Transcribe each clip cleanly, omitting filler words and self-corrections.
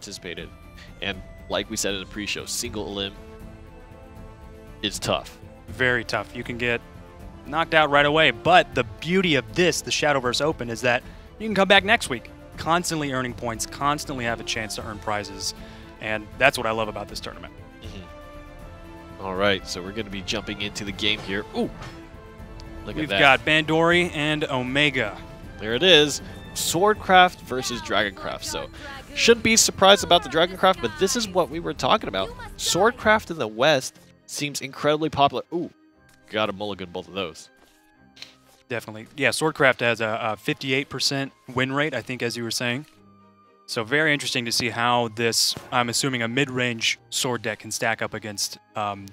anticipated. And like we said in the pre-show, single elim is tough. Very tough. You can get knocked out right away. But the beauty of this, the Shadowverse Open, is that you can come back next week, constantly earning points, constantly have a chance to earn prizes. And that's what I love about this tournament. All right, so we're going to be jumping into the game here. Ooh, look We've at that. got Bandori and Omega. There it is. Swordcraft versus Dragoncraft. So, shouldn't be surprised about the Dragoncraft, but this is what we were talking about. Swordcraft in the West seems incredibly popular. Ooh, got a mulligan both of those. Definitely. Yeah, Swordcraft has a 58% win rate, I think, as you were saying. So very interesting to see how this, I'm assuming, a mid-range sword deck can stack up against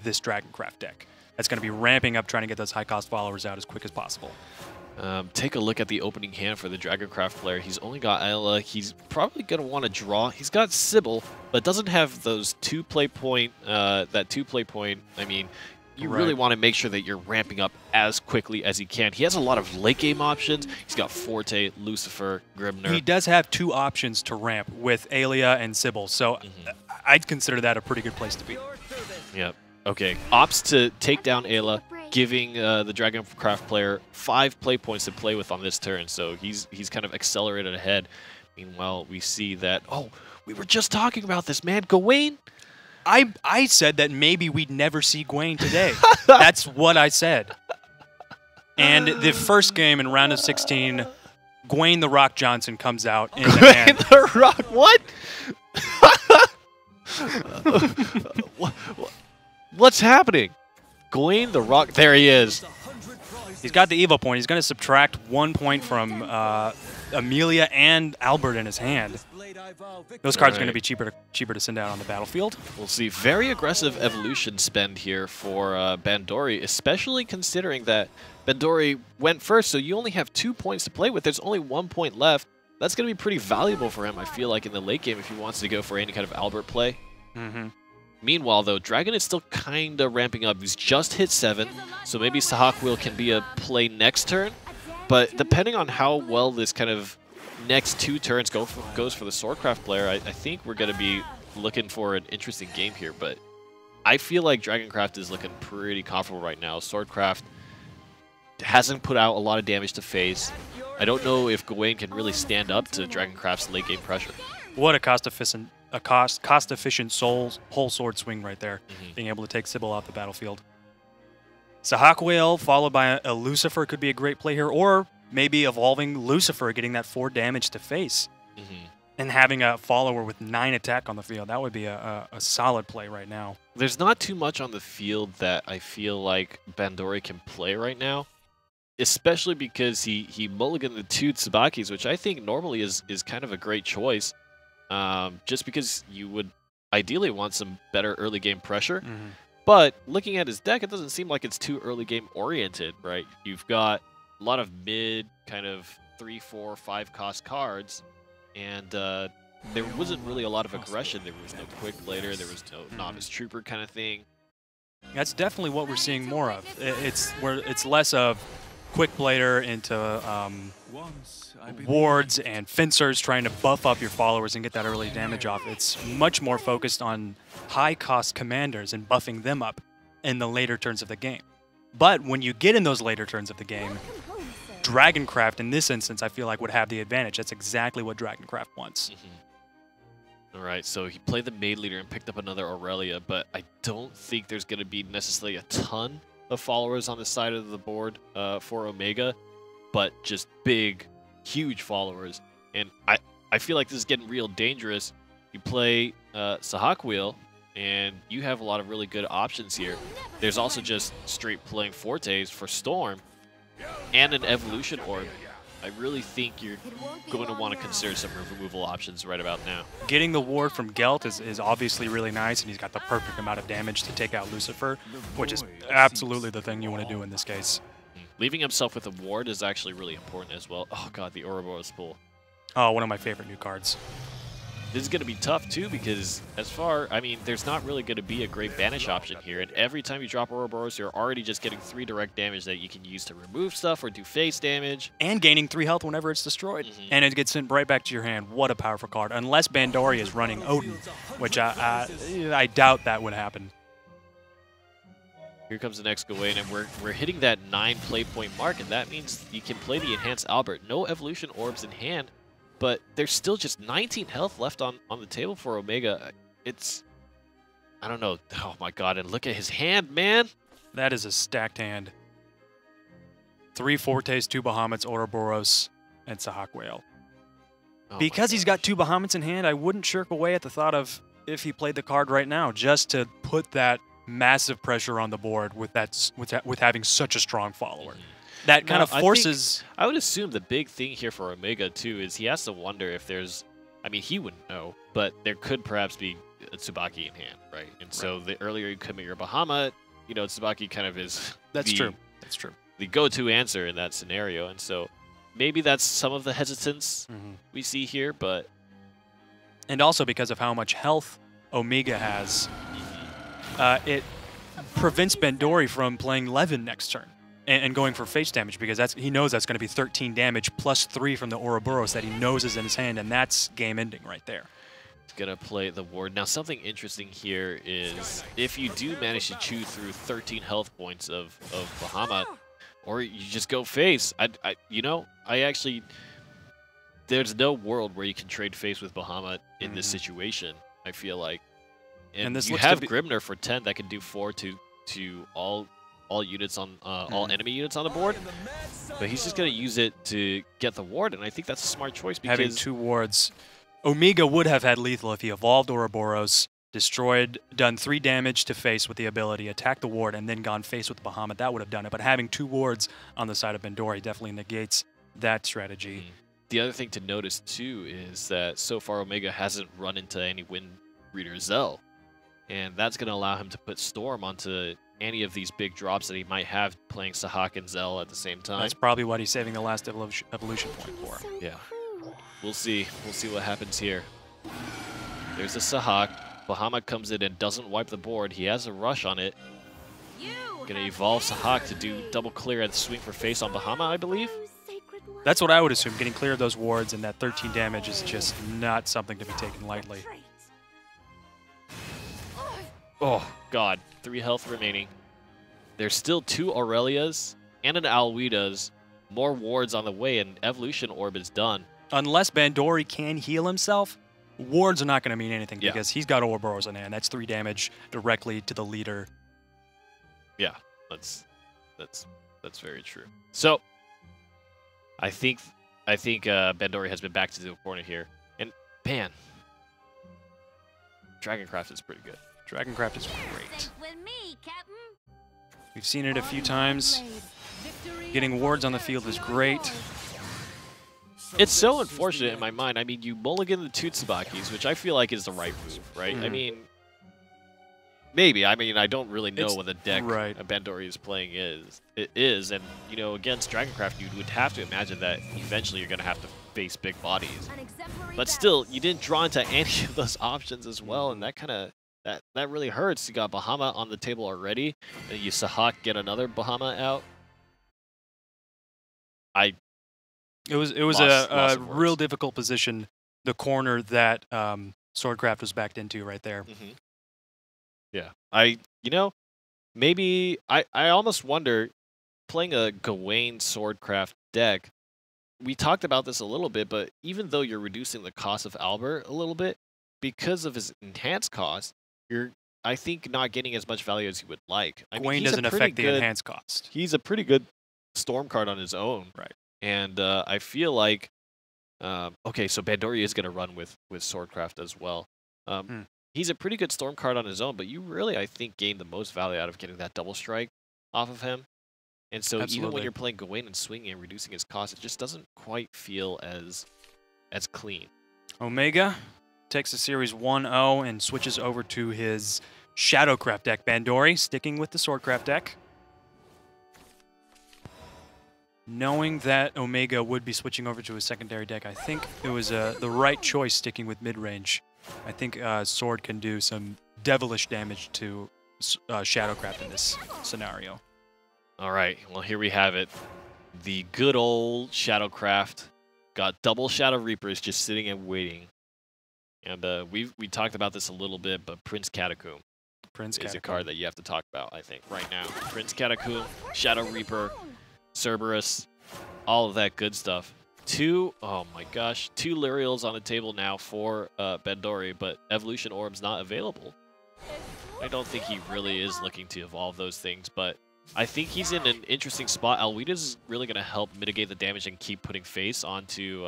this Dragoncraft deck. That's going to be ramping up, trying to get those high-cost followers out as quick as possible. Take a look at the opening hand for the Dragoncraft player. He's only got Ayla. He's probably going to want to draw. He's got Sybil, but doesn't have those two-play point, that two-play point. I mean, you really want to make sure that you're ramping up as quickly as you can. He has a lot of late game options. He's got Forte, Lucifer, Grimner. He does have two options to ramp with Aelia and Sybil, so I'd consider that a pretty good place to be. Yep. Okay. Opts to take down Ayla, giving the Dragoncraft player 5 play points to play with on this turn. So he's kind of accelerated ahead. Meanwhile, we see that, oh, we were just talking about this, man. Gawain. I said that maybe we'd never see Gawain today. That's what I said. And the first game in round of 16, Gawain the Rock Johnson comes out in the hand. The Rock, what? What's happening? Gawain the Rock, there he is. He's got the Evo point. He's going to subtract 1 point from Amelia and Albert in his hand. Those cards are going to be cheaper to send out on the battlefield. We'll see. Very aggressive evolution spend here for Bandori, especially considering that Bandori went first, so you only have 2 points to play with. There's only 1 point left. That's going to be pretty valuable for him, I feel like, in the late game if he wants to go for any kind of Albert play. Meanwhile, though, Dragon is still kind of ramping up. He's just hit 7, so maybe Sahak can be a play next turn. But depending on how well this kind of next 2 turns goes for the Swordcraft player, I think we're going to be looking for an interesting game here. But I feel like Dragoncraft is looking pretty comfortable right now. Swordcraft hasn't put out a lot of damage to face. I don't know if Gawain can really stand up to Dragoncraft's late game pressure. What a cost-efficient whole sword swing right there, being able to take Sybil off the battlefield. Sahak followed by a Lucifer could be a great play here, or maybe evolving Lucifer, getting that 4 damage to face, and having a follower with 9 attack on the field. That would be a solid play right now. There's not too much on the field that I feel like Bandori can play right now, especially because he mulliganed the 2 Tsubakis, which I think normally is kind of a great choice, just because you would ideally want some better early game pressure. But looking at his deck, it doesn't seem like it's too early game oriented, right? You've got a lot of mid kind of 3, 4, 5 cost cards, and there wasn't really a lot of aggression. There was no Quick Blader, there was no Novice Trooper kind of thing. That's definitely what we're seeing more of. It's less of Quick Blader into wards and fencers trying to buff up your followers and get that early damage off. It's much more focused on high-cost commanders and buffing them up in the later turns of the game. But when you get in those later turns of the game, Dragoncraft, in this instance, I feel like would have the advantage. That's exactly what Dragoncraft wants. All right, so he played the Maid Leader and picked up another Aurelia, but I don't think there's going to be necessarily a ton of followers on the side of the board for Omega, but just big, huge followers. And I feel like this is getting real dangerous. You play Sahak, and you have a lot of really good options here. There's also just straight playing Fortes for Storm and an Evolution Orb. I really think you're going to want to consider some removal options right about now. Getting the ward from Gelt is obviously really nice, and he's got the perfect amount of damage to take out Lucifer, which is absolutely the thing you want to do in this case. Leaving himself with a ward is actually really important as well. Oh god, the Ouroboros Pool. Oh, one of my favorite new cards. this is going to be tough too because I mean, there's not really going to be a great banish option here. And every time you drop Ouroboros, you're already just getting 3 direct damage that you can use to remove stuff or do face damage. And gaining 3 health whenever it's destroyed. And it gets sent right back to your hand. What a powerful card. Unless Bandori is running Odin, which I doubt that would happen. Here comes the next Gawain, and we're hitting that 9 play point mark, and that means you can play the Enhanced Albert. No evolution orbs in hand, but there's still just 19 health left on the table for Omega. I don't know. Oh my god, and look at his hand, man. That is a stacked hand. 3 Fortes, 2 Bahamut's, Ouroboros, and Sahak Whale. Oh because he's got 2 Bahamut's in hand, I wouldn't shirk away at the thought of if he played the card right now, just to put that massive pressure on the board with having such a strong follower. That kind of forces... I would assume the big thing here for Omega, too, is he has to wonder if there's... I mean, he wouldn't know, but there could perhaps be a Tsubaki in hand, right? And so the earlier you commit your Bahamut, you know, Tsubaki kind of is... That's true. That's true. The go-to answer in that scenario. And so maybe that's some of the hesitance we see here, but... And also because of how much health Omega has, it prevents Bandori from playing Levin next turn and going for face damage, because he knows that's going to be 13 damage plus 3 from the Ouroboros that he knows is in his hand, and that's game ending right there. He's going to play the ward. Now, something interesting here is if you do manage to chew through 13 health points of Bahamut, or you just go face, there's no world where you can trade face with Bahamut in this situation, I feel like. And this you have Grimner for 10 that can do 4 to all units on all enemy units on the board, but he's just going to use it to get the ward, and I think that's a smart choice because having 2 wards, Omega would have had lethal if he evolved Ouroboros, destroyed, done 3 damage to face with the ability, attack the ward, and then gone face with Bahamut. That would have done it. But having 2 wards on the side of Bandori definitely negates that strategy. The other thing to notice too is that so far Omega hasn't run into any Wind Reader Zell. And that's going to allow him to put Storm onto any of these big drops that he might have playing Sahak and Zell at the same time. That's probably what he's saving the last evolution point for. Yeah. We'll see. We'll see what happens here. There's a Sahak. Bahamut comes in and doesn't wipe the board. He has a rush on it. Going to evolve Sahak to do double clear and swing for face on Bahamut, I believe. That's what I would assume. Getting clear of those wards and that 13 damage is just not something to be taken lightly. Oh, God. 3 health remaining. There's still 2 Aurelias and an Alwidas. More wards on the way, and Evolution Orb is done. Unless Bandori can heal himself, wards are not going to mean anything because he's got Ouroboros in hand. That's 3 damage directly to the leader. Yeah, that's very true. So, I think Bandori has been back to the corner here. And, man, Dragoncraft is pretty good. Dragoncraft is great. We've seen it a few times. Getting wards on the field is great. It's so unfortunate in my mind. I mean, you mulligan the 2 Tsubakis, which I feel like is the right move, right? I mean, maybe. I mean, I don't really know what the deck Bandori is playing is. And, you know, against Dragoncraft, you would have to imagine that eventually you're going to have to face big bodies. But still, you didn't draw into any of those options as well, and that kind of... That really hurts. You got Bahamut on the table already, and you Sahak get another Bahamut out. It was a real difficult position, the corner that Swordcraft was backed into right there. Yeah, maybe I almost wonder, playing a Gawain Swordcraft deck, we talked about this a little bit, but even though you're reducing the cost of Albert a little bit, because of his enhanced cost, you're, I think, not getting as much value as you would like. Gawain doesn't affect the enhanced cost. He's a pretty good Storm card on his own. Right. And I feel like, okay, so Bandori is going to run with Swordcraft as well. He's a pretty good Storm card on his own, but you really, I think, gain the most value out of getting that double strike off of him. And so even when you're playing Gawain and swinging and reducing his cost, it just doesn't quite feel as clean. Omega takes the series 1-0 and switches over to his Shadowcraft deck. Bandori sticking with the Swordcraft deck. Knowing that Omega would be switching over to his secondary deck, I think it was the right choice sticking with mid-range I think Sword can do some devilish damage to Shadowcraft in this scenario. All right, well, here we have it. The good old Shadowcraft got double Shadow Reapers just sitting and waiting. And we talked about this a little bit, but Prince Catacomb is a card that you have to talk about, I think, right now. Prince Catacomb, Shadow Reaper, Cerberus, all of that good stuff. Oh my gosh, 2 Lyrials on the table now for Bandori, but Evolution Orb's not available. I don't think he really is looking to evolve those things, but I think he's in an interesting spot. Alweda's is really going to help mitigate the damage and keep putting face onto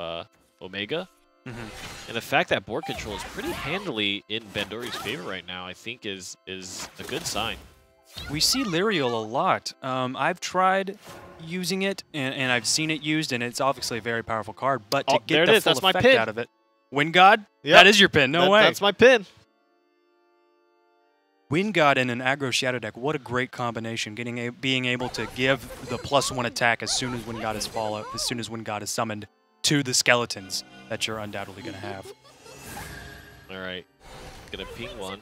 Omega. And the fact that board control is pretty handily in Bandori's favor right now, I think is a good sign. We see Lyrial a lot. I've tried using it, and I've seen it used, and it's obviously a very powerful card, but to get the full effect out of it... Wind God? Yep. That is your pin, no way. That's my pin. Wind God in an aggro Shadow deck, what a great combination. Being able to give the +1 attack as soon as Wind God is as soon as Wind God is summoned to the skeletons that you're undoubtedly going to have. All right. Gonna ping 1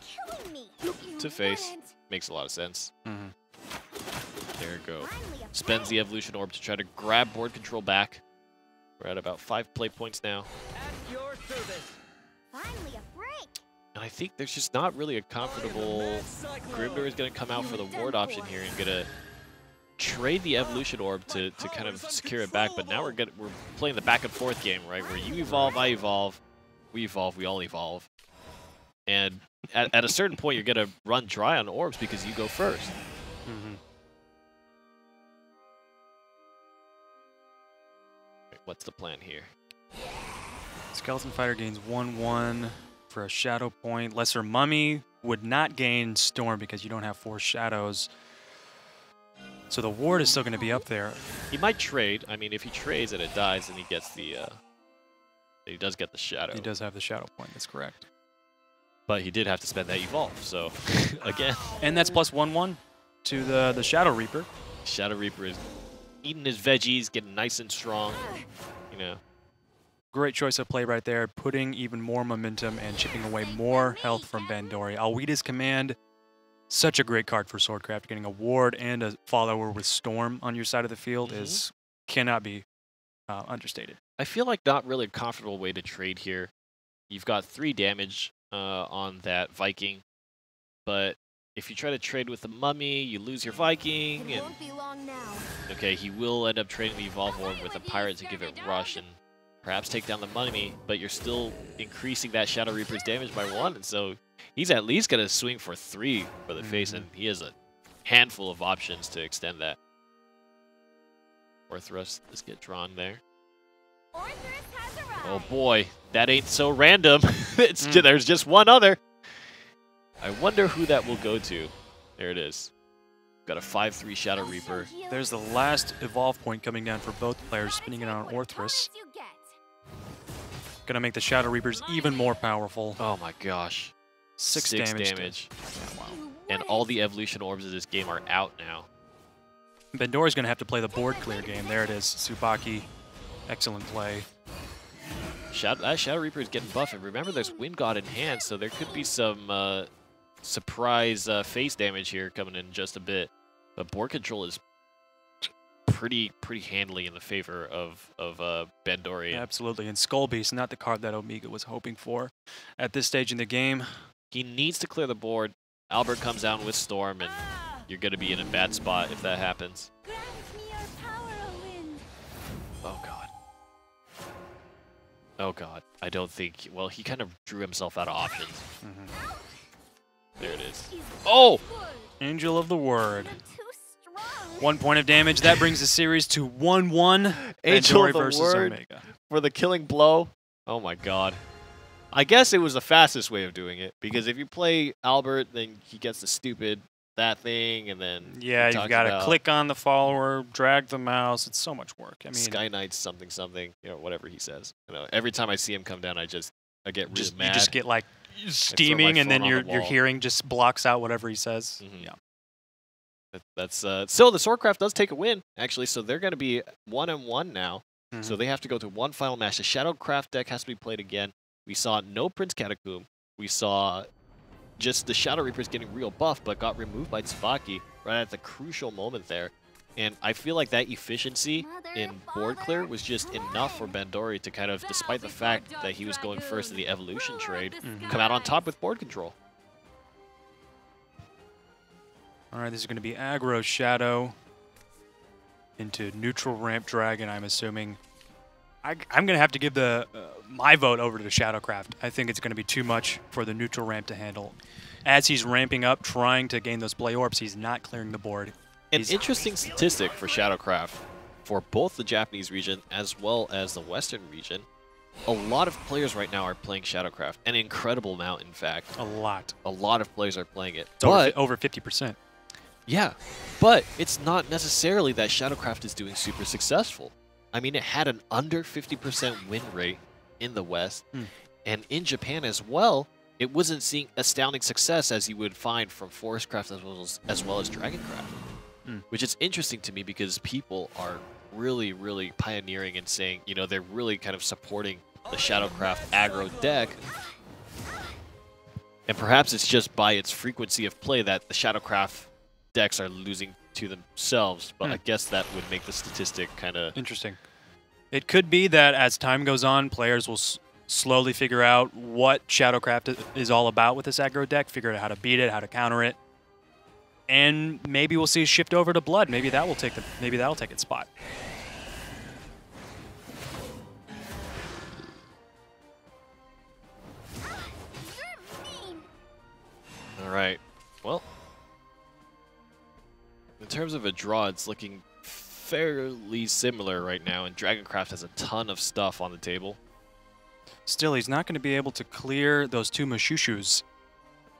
to face. Makes a lot of sense. There we go. Spends the Evolution Orb to try to grab board control back. We're at about 5 play points now. And I think there's just not really a comfortable... Grimdor is going to come out for the ward option here and going to trade the Evolution Orb to kind of secure it back. But now we're playing the back and forth game, right? Where you evolve, I evolve, we all evolve. And at a certain point, you're going to run dry on orbs because you go first. What's the plan here? Skeleton Fighter gains 1/1 for a Shadow point. Lesser Mummy would not gain Storm because you don't have 4 Shadows. So the ward is still going to be up there. He might trade. I mean, if he trades and it dies, then he gets the... he does get the Shadow. He does have the Shadow point, that's correct. But he did have to spend that Evolve, so again. And that's +1/1 to the Shadow Reaper. Shadow Reaper is eating his veggies, getting nice and strong, you know. Great choice of play right there, putting even more momentum and chipping away more health from Bandori. Alweda's Command, such a great card for Swordcraft. Getting a ward and a follower with Storm on your side of the field cannot be understated. I feel like not really a comfortable way to trade here. You've got 3 damage on that Viking, but if you try to trade with the Mummy, you lose your Viking. And okay, he will end up trading the Evolve Orb with a Pirate to give it Rush and perhaps take down the Mummy, but you're still increasing that Shadow Reaper's damage by 1, and so he's at least going to swing for 3 for the face, and he has a handful of options to extend that. Orthrus does get drawn there. Oh boy, that ain't so random. There's just one other. I wonder who that will go to. There it is. Got a 5/3 Shadow Reaper. There's the last Evolve point coming down for both players, spinning it on Orthrus. Gonna make the Shadow Reapers even more powerful. Oh my gosh. 6 damage. Yeah, wow. And all the Evolution Orbs of this game are out now. Bandori's gonna have to play the board clear game. There it is. Tsubaki. Excellent play. That Shadow Reaper is getting buffed. And remember, there's Wind God in hand, so there could be some surprise face damage here coming in just a bit. But board control is pretty handily in the favor of Bandori. Absolutely, and Skull Beast, not the card that Omega was hoping for at this stage in the game. He needs to clear the board. Albert comes down with Storm, and you're going to be in a bad spot if that happens. Oh, God. Oh, God. I don't think... Well, he kind of drew himself out of options. There it is. Oh! Angel of the Word. 1 point of damage. That brings the series to 1-1. Angel of the versus Word Omega. For the killing blow. Oh, my God. I guess it was the fastest way of doing it, because if you play Albert, then he gets the stupid that thing, and then... Yeah, you've got to click on the follower, drag the mouse. It's so much work. I mean, Sky Knight's something, you know, whatever he says. You know, every time I see him come down, I get really mad. You just get like steaming, and then your hearing just blocks out whatever he says. Yeah. That's so the Swordcraft does take a win, actually, so they're going to be 1-1 now. So they have to go to one final match. The Shadowcraft deck has to be played again. We saw no Prince Catacomb. we saw just the Shadow Reapers getting real buff, but got removed by Tsubaki right at the crucial moment there. And I feel like that efficiency in board clear was just enough for Bandori to kind of, despite the fact that he was going first in the evolution trade, come out on top with board control. All right, this is going to be aggro Shadow into neutral ramp Dragon, I'm assuming. I'm going to have to give the my vote over to Shadowcraft. I think it's going to be too much for the neutral ramp to handle. As he's ramping up, trying to gain those play orbs, he's not clearing the board. An interesting statistic for Shadowcraft for both the Japanese region as well as the Western region. A lot of players right now are playing Shadowcraft. An incredible amount, in fact. A lot. A lot of players are playing it. It's over 50%. Yeah, but it's not necessarily that Shadowcraft is doing super successful. I mean, it had an under 50% win rate in the West, and in Japan as well, it wasn't seeing astounding success as you would find from Forestcraft as well as Dragoncraft. Which is interesting to me because people are really, really pioneering and saying, you know, they're really kind of supporting the Shadowcraft aggro deck. And perhaps it's just by its frequency of play that the Shadowcraft decks are losing to themselves, but I guess that would make the statistic kind of interesting. It could be that as time goes on, players will slowly figure out what Shadowcraft is all about with this aggro deck, figure out how to beat it, how to counter it. And maybe we'll see a shift over to Blood. Maybe that will take that'll take its spot. All right. Well, in terms of a draw, it's looking fairly similar right now, and Dragoncraft has a ton of stuff on the table. Still, he's not going to be able to clear those two Mushushus.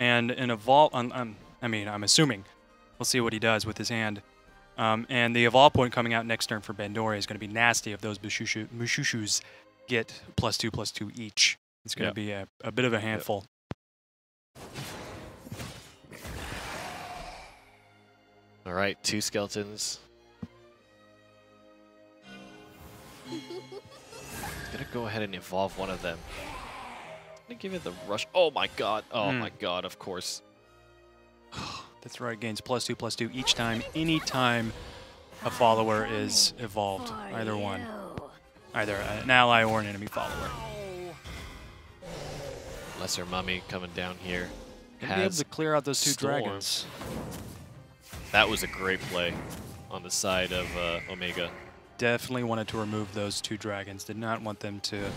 And an evolve, I mean, I'm assuming. We'll see what he does with his hand. And the evolve point coming out next turn for Bandori is going to be nasty if those Mushushus get +2/+2 each. It's going to be a bit of a handful. All right, 2 skeletons. Gonna go ahead and evolve one of them. Gonna give it the rush. Oh my god. Oh my god, of course. That's right, gains +2/+2 each time, anytime a follower is evolved. Either one. Either an ally or an enemy follower. Lesser Mummy coming down here. Gonna be able to clear out those two Storm. dragons. That was a great play on the side of Omega. Definitely wanted to remove those two dragons. Did not want them to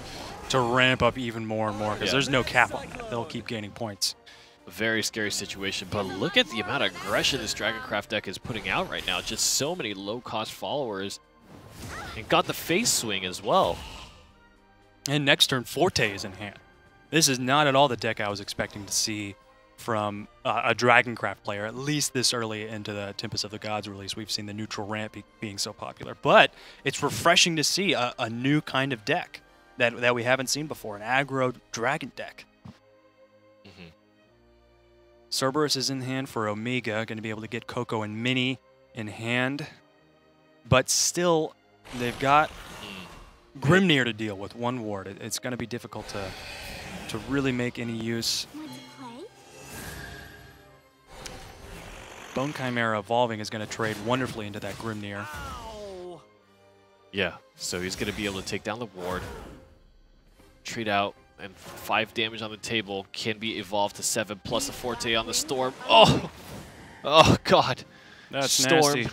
ramp up even more and more because there's no cap on that. They'll keep gaining points. A very scary situation, but look at the amount of aggression this Dragoncraft deck is putting out right now. Just so many low-cost followers. And got the face swing as well. And next turn, Forte is in hand. This is not at all the deck I was expecting to see from a Dragoncraft player, at least this early into the Tempest of the Gods release. We've seen the neutral ramp being so popular. But it's refreshing to see a new kind of deck that we haven't seen before, an aggro dragon deck. Cerberus is in hand for Omega, going to be able to get Coco and Minnie in hand. But still, they've got Grimnir to deal with, one ward. It's going to be difficult to really make any use. Bone Chimera evolving is going to trade wonderfully into that Grimnir. Yeah, so he's going to be able to take down the ward, treat out, and 5 damage on the table can be evolved to 7 plus a Forte on the Storm. Oh! Oh, God. That's Storm. nasty.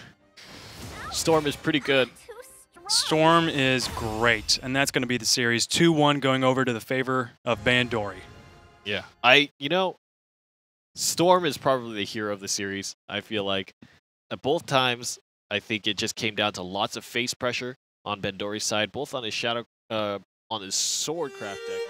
Storm is pretty good. Storm is great, and that's going to be the series. 2-1 going over to the favor of Bandori. Yeah. You know, Storm is probably the hero of the series, I feel like. At both times, I think it just came down to lots of face pressure on Bandori's side, both on his Swordcraft deck.